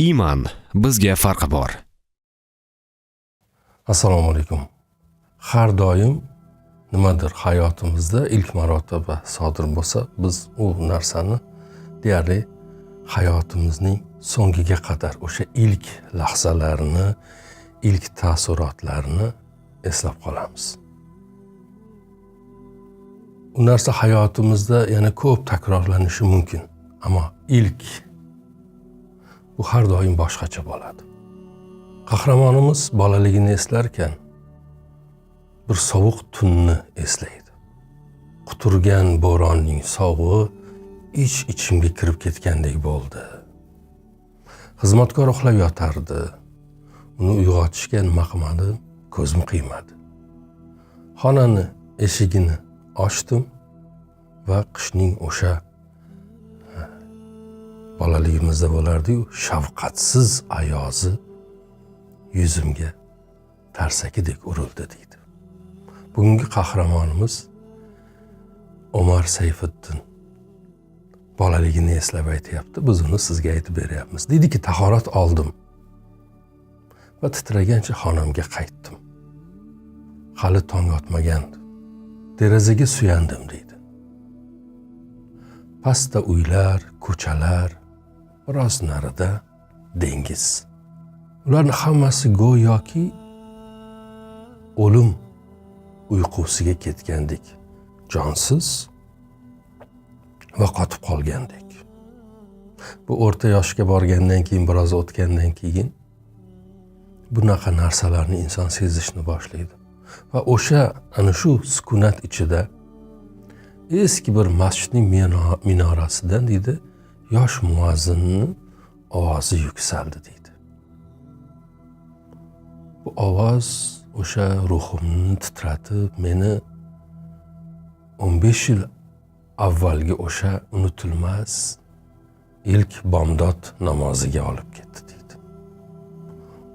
Iman bizga farqi bor. Assalomu alaykum. Har doim nimadir hayotimizda ilk marotaba sodir bo'lsa, biz u narsani deyarli hayotimizning so'ngiga qadar o'sha ilk lahzalarni, ilk taassurotlarni eslab qolamiz. U narsa hayotimizda yana ko'p takrorlanishi mumkin, ammo ilk bu har doim boshqacha bo'ladi. Qahramonimiz bolaligini eslarkan bir sovuq tunni eslaydi. Quturgan bo'ronning sovug'i ich-ichimga kirib ketgandek bo'ldi. Xizmatkor uxlab yotardi. Uni uyg'otishga nima qilmadim, ko'zim qiymadi. Xonani eshigini ochdim va qishning o'sha bolaligimizda bo'lardi-yu, shafqatsiz ayozi yuzimga tarsakidek urildi deydi. Bugungi qahramonimiz Omar Sayfiddin bolaligini eslab aytyapti. Biz uni sizga aytib beryapmiz. Deydiki, tahorat oldim va titragancha xonamga qaytdim. Hali tong otmagandi. Derazaga suyandim deydi. Pastda uylar, ko'chalar, biroz narida dengiz. Ularning hammasi go'yoki o'lim uyqusiga ketgandek, jonsiz va qotib qolgandek. Bu o'rta yoshga borgandan keyin, biroz o'tgandan keyin bunaqa narsalarni inson sezishni boshlaydi. Va o'sha ana shu sukunat ichida eski bir masjidning minorasidan deydi, yosh muazzinning ovozi yuksaldi deydi. Bu ovoz o'sha ruhimni titratib, meni 15 yil avvalgi o'sha unutilmas ilk bomdod namoziga olib ketdi deydi.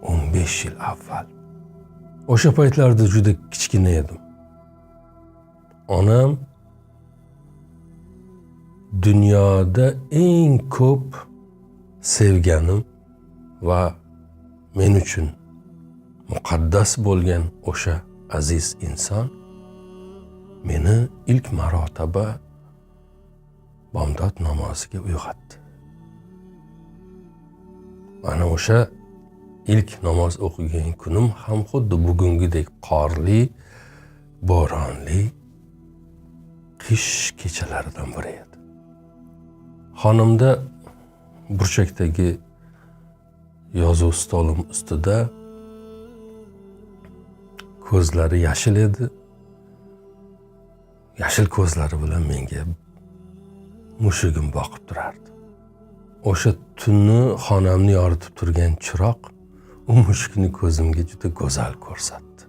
15 yil avval. O'sha paytlarda juda kichkina edim. Onam dunyoda eng ko'p sevganim va men uchun muqaddas bo'lgan o'sha aziz inson meni ilk marotaba bomdod namoziga uyg'otdi. Ana o'sha ilk namoz o'qigan kunim ham xuddi bugungidek qorli, bo'ronli qish kechalaridan biri edi. Xonamda burchakdagi yozuv stolim ustida ko'zlari yashil edi. Yashil ko'zlari bilan menga mushugim boqib turardi. O'sha tunni xonamni yoritib turgan chiroq u mushukni ko'zimga juda go'zal ko'rsatdi.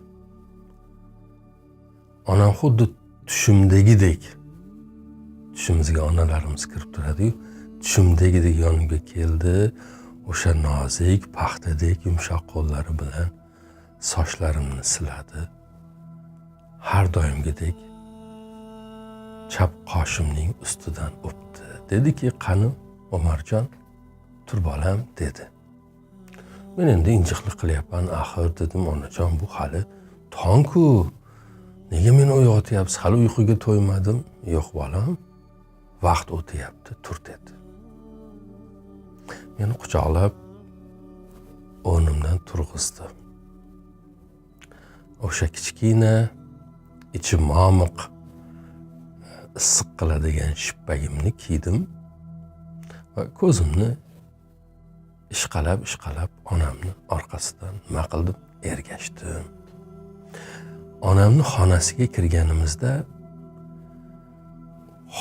Onam xuddi tushimdagidek, tushimizga onalarimiz kirib turadi-yu, tushimdagidek yonimga keldi. O'sha nozik, paxtadek yumshoq qo'llari bilan sochlarimni siladi. Har doimgidek chap qoshimning ustidan o'pdi. Dediki, qani Omarjon, tur bolam, dedi. Men endi injiqlik qilyapman, axir dedim, onajon, bu hali tong-ku. Nega meni uyg'otyapsiz? Hali uyquga to'ymadim. Yo'q bolam, vaqt o'tyapti, tur dedi. Meni quchoqlab o'rnimdan turg'izdi. O'sha kichkina, ichi momiq, issiq qiladigan shippagimni kiydim va ko'zimni ishqalab onamni orqasidan nima qildim? Ergashdim. Onamni xonasiga kirganimizda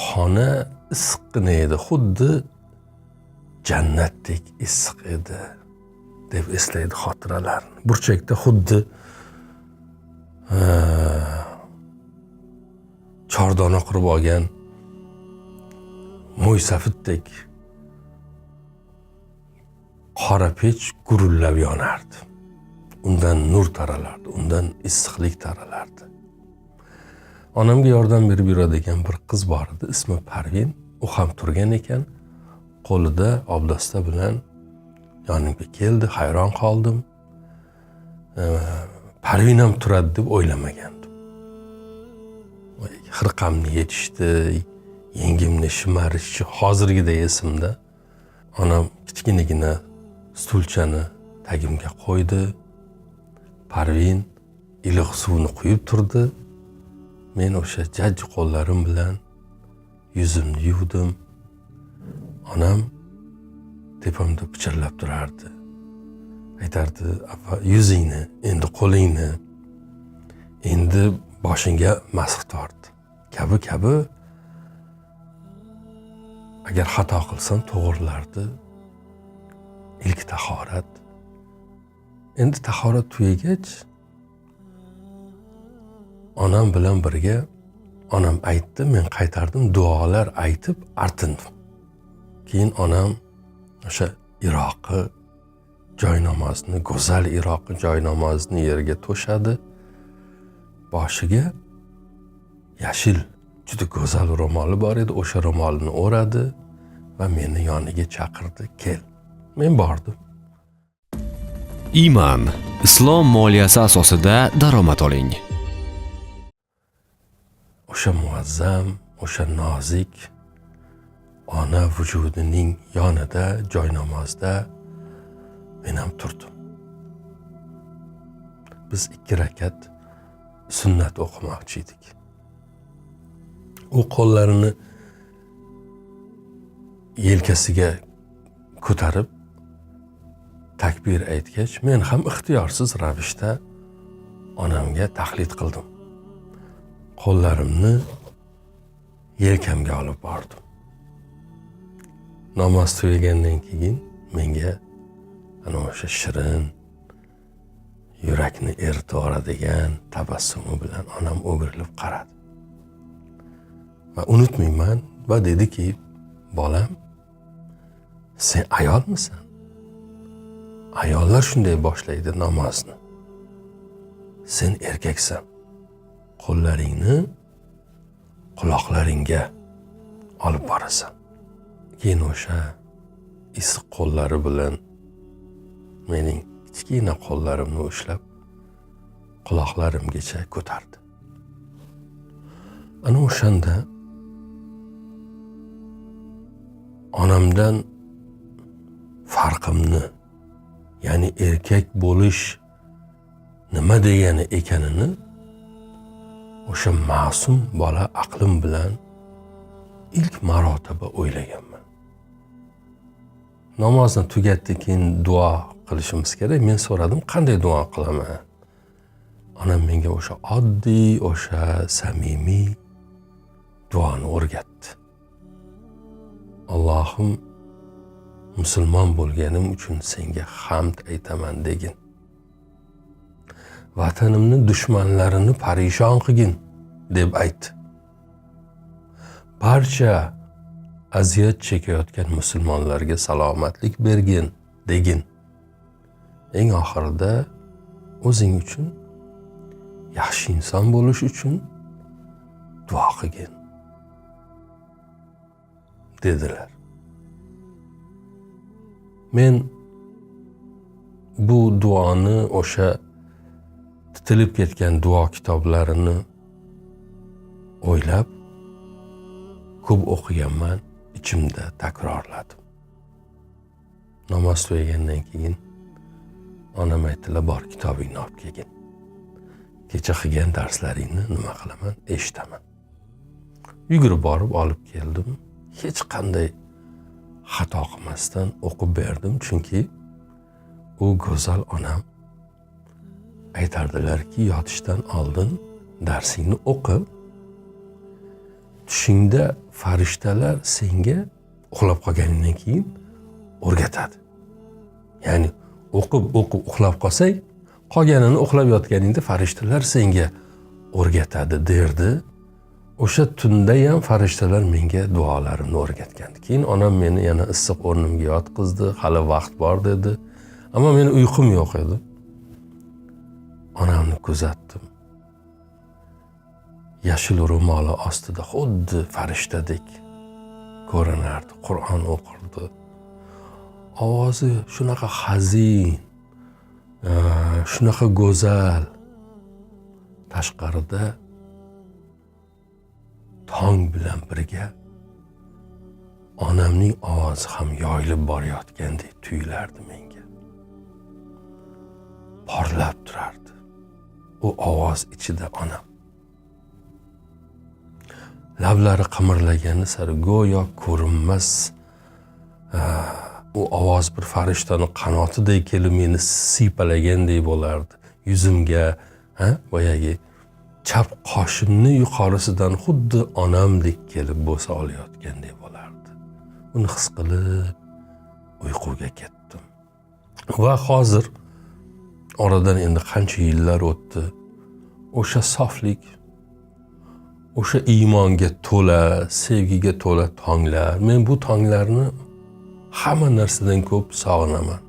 xona issiqqina edi, xuddi jannatdek issiq edi deb eslaydi xotiralarni. Burchakda xuddi chordona qurib olgan mo'ysafiddek qora pech gurullab yonardi. Undan nur taralardi, undan issiqlik taralardi. Onamga yordam berib yuradigan bir qiz bor edi, ismi Parvin. U ham turgan ekan, qo'lida obdasta bilan yonimga keldi, hayron qoldim. Parvin ham turadi deb o'ylamagandim. Xirqamni yechishdi, yengimni shimarishchi hozirgidek esimda. Onam kichkinagina stulchani tagimga qo'ydi. Parvin iliq suvni quyib turdi. Men o'sha jajji qo'llarim bilan yuzimni yuvdim. Onam tepamda pichirlab turardi. Aytardi, yuzingni, endi qo'lingni, endi boshingga masx tort. Kabi agar xato qilsam to'g'rilardi. Ilk tahorat. Endi tahorat tugagach, onam bilan birga onam aytdi, men qaytardim, duolar aytib artindim. Keyin onam o'sha iroqi joynamozni, go'zal iroqi joynamozni yerga to'shadi. Boshiga yashil juda go'zal ro'moli bor edi, o'sha ro'molini o'radi va meni yoniga chaqirdi, kel. Men bordim. Iman islom moliyasi asosida daromad oling. O'sha muazzam, o'sha nozik ona vujudining yonida, joynamozda men ham turdim. Biz 2 rakat sunnat o'qimoqchi edik. U qo'llarini yelkasiga ko'tarib takbir aytgach, men ham ixtiyorsiz ravishda onamga taqlid qildim. Qo'llarimni yelkamga olib bordim. Namoz tugagandan keyin menga ana o'sha shirin, yurakni eritvoradigan tabassumi bilan onam o'girilib qaradi. Va unutmayman va dediki, bolam, sen ayolmisan? Ayollar shunday boshlaydi namozni. Sen erkaksan. Qo'llaringni quloqlaringga olib borasan. Keyin o'sha issiq qo'llari bilan mening kichkina qo'llarimni ushlab quloqlarimgacha ko'tardi. Ana o'shanda onamdan farqimni, ya'ni erkak bo'lish nima degani ekanini o'sha ma'sum bola aqlim bilan ilk marotaba o'ylaganman. Namozni tugatdik, keyin duo qilishimiz kerak. Men so'radim, qanday duo qilaman? Onam menga o'sha oddiy, o'sha samimiy duoni o'rgatdi. Allohim, musulmon bo'lganim uchun senga hamd aytaman degin. Vatanimni dushmanlarini parishon qilgin deb aytdi. Barcha aziyat chekayotgan musulmonlarga salomatlik bergin degin. Eng oxirida o'zing uchun, yaxshi inson bo'lish uchun duo qilgin dedilar. Men bu duoni, o'sha titilib ketgan duo kitoblarini o'ylab ko'p o'qiganman, ichimda takrorladim. Namoz tugagandan keyin onam aytdilar, bor kitobingni olib kelgin. Kecha qilgan darslaringni nima qilaman, eshitaman. Yugurib borib olib keldim. Hech qanday xato qilmasdan o'qib berdim, chunki u go'zal onam aytardilarki, yotishdan oldin darsingni o'qi. Tushingda farishtalar senga uxlab qolganingdan keyin o'rgatadi. Ya'ni o'qib uxlab qolsang, qolganini uxlab yotganingda farishtalar senga o'rgatadi derdi. O'sha tunda ham farishtalar menga duolarimni o'rgatgandi. Keyin onam meni yana issiq o'rnimga yotqizdi, hali vaqt bor dedi. Ammo meni uyqum yo'q edi. Onamni kuzatdim. Yashil ro'moli ostida xuddi farishtadek ko'rinardi. Qur'on o'qirdi. ovozi shunaqa hazin, shunaqa go'zal. Tashqarida tong bilan birga onamning ovozi ham yoyilib borayotgandek tuyulardi menga. Porlab turardi u ovoz ichida onam. Lablari qimirlagani sari go'yo ko'rinmas u ovoz bir farishtani qanotidek kelib meni siypalagandek bo'lardi. Yuzimga boyagi chap qoshimni yuqorisidan xuddi onamdek kelib bo'sa olayotgandek bo'lardi. Uni his qilib uyquga ketdim. Va hozir oradan endi qancha yillar o'tdi. O'sha soflik, o'sha iymonga to'la, sevgiga to'la tonglar. Men bu tonglarni hamma narsadan ko'p sog'inaman.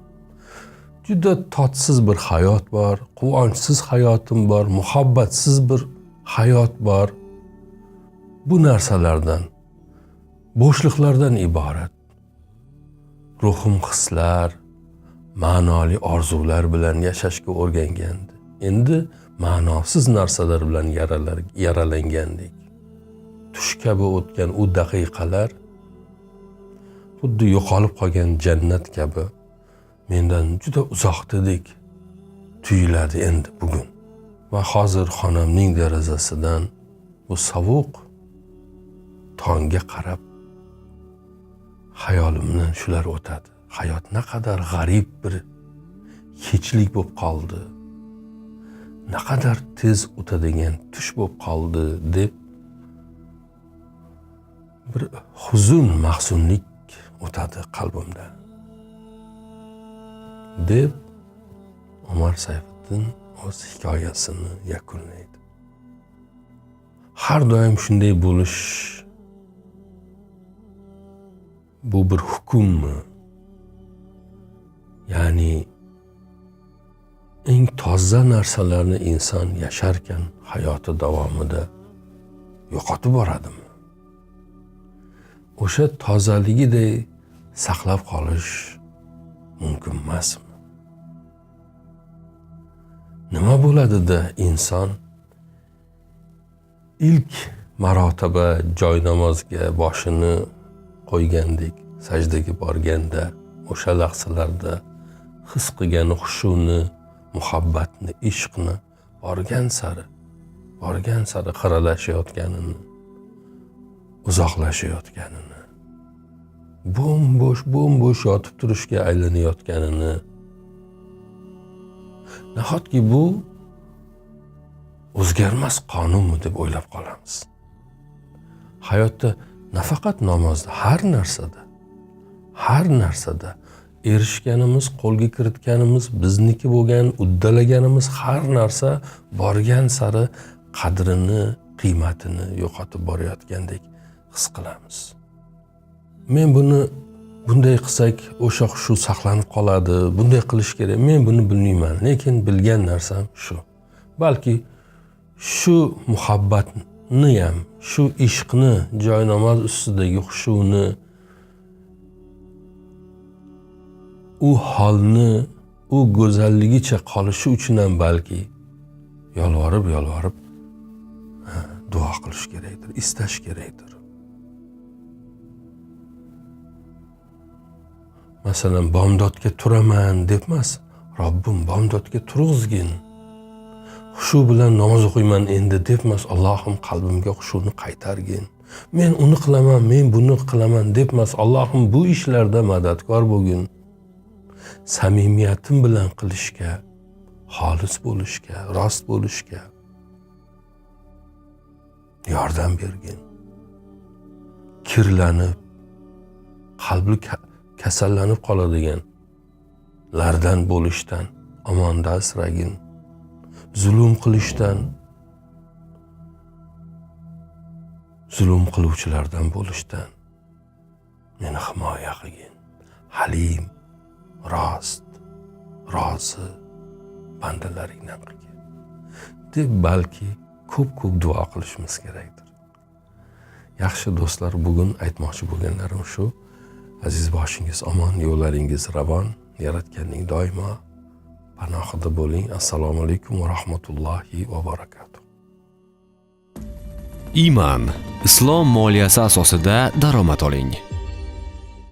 Juda totsiz bir hayot bor, quvonchsiz hayotim bor, muhabbatsiz bir hayot bor. Bu narsalardan, bo'shliqlardan iborat. Ruhim hislar, ma'noli orzular bilan yashashga o'rgangandi. Endi ma'nosiz narsalar bilan yaralangandek. Tush kabi o'tgan u daqiqalar xuddi yo'qolib qolgan jannat kabi mendan juda uzoqdadek tuyuladi endi bugun. Va hozir xonamning derazasidan bu sovuq tongga qarab hayolimdan shular o'tadi. Hayot naqadar g'arib bir hechlik bo'lib qoldi. Naqadar tez o'tadigan tush bo'lib qoldi deb bir huzun, mahzunlik o'tadi qalbimda. Deb Umar Sayfiddin o'z hikoyasini yakunlaydi. Har doim shunday bo'lish bu bir hukmmi? Ya'ni eng toza narsalarni inson yasharkan hayoti davomida yo'qotib boradimi? O'sha tozaligiday saqlab qolish mumkin emasmi? Nima bo'ladida inson ilk marotaba joy namozga boshini qo'ygandek sajdaga borganda, o'sha lahzalarda his qilgan xushuni, muhabbatni, ishqni borgan sari xiralashayotganini, uzoqlashayotganini, bo'm-bo'sh yotib turishga aylanayotganini, nahotki bu o'zgarmas qonunmi deb o'ylab qolamiz. Hayotda nafaqat namozda, har narsada erishganimiz, qo'lga kiritganimiz, bizniki bo'lgan, uddalaganimiz har narsa borgan sari qadrini, qiymatini yo'qotib borayotgandek his qilamiz. Men buni bunday qilsak o'sha shu saqlanib qoladi, bunday qilish kerak. Men buni bilmayman, lekin bilgan narsam shu. Balki shu muhabbatni ham, shu ishqni, joy namoz ustidagi xushuni, u holni, u go'zalligicha qolishi uchun ham balki yolvorib duo qilish kerakdir, istash kerakdir. Masalan, bomdodga turaman debmas, Robbim bomdodga turg'izgin. Xushu bilan namoz o'qiyman endi debmas, Allohim qalbimga xushuni qaytargin. Men uni qilaman, men buni qilaman debmas, Allohim bu ishlarda madadkor bo'lgin. Samimiyatim bilan qilishga, xolis bo'lishga, rost bo'lishga yordam bergin. Kirlanib, qalbi kasallanib qoladigan lardan bo'lishdan omonda asragin. Zulm qilishdan, zulm qiluvchilardan bo'lishdan meni himoya qilgin. Halim, rost, rozi bandalaringdan qilgin deb balki ko'p duo qilishimiz kerakdir. Yaxshi do'stlar, bugun aytmoqchi bo'lganlarim shu. Aziz boshingiz omon, yo'llaringiz ravon, Yaratganning doimo panohida bo'ling. Assalomu alaykum va rahmatullohi va barakatuh. Iman, islom moliyasi asosida daromad oling.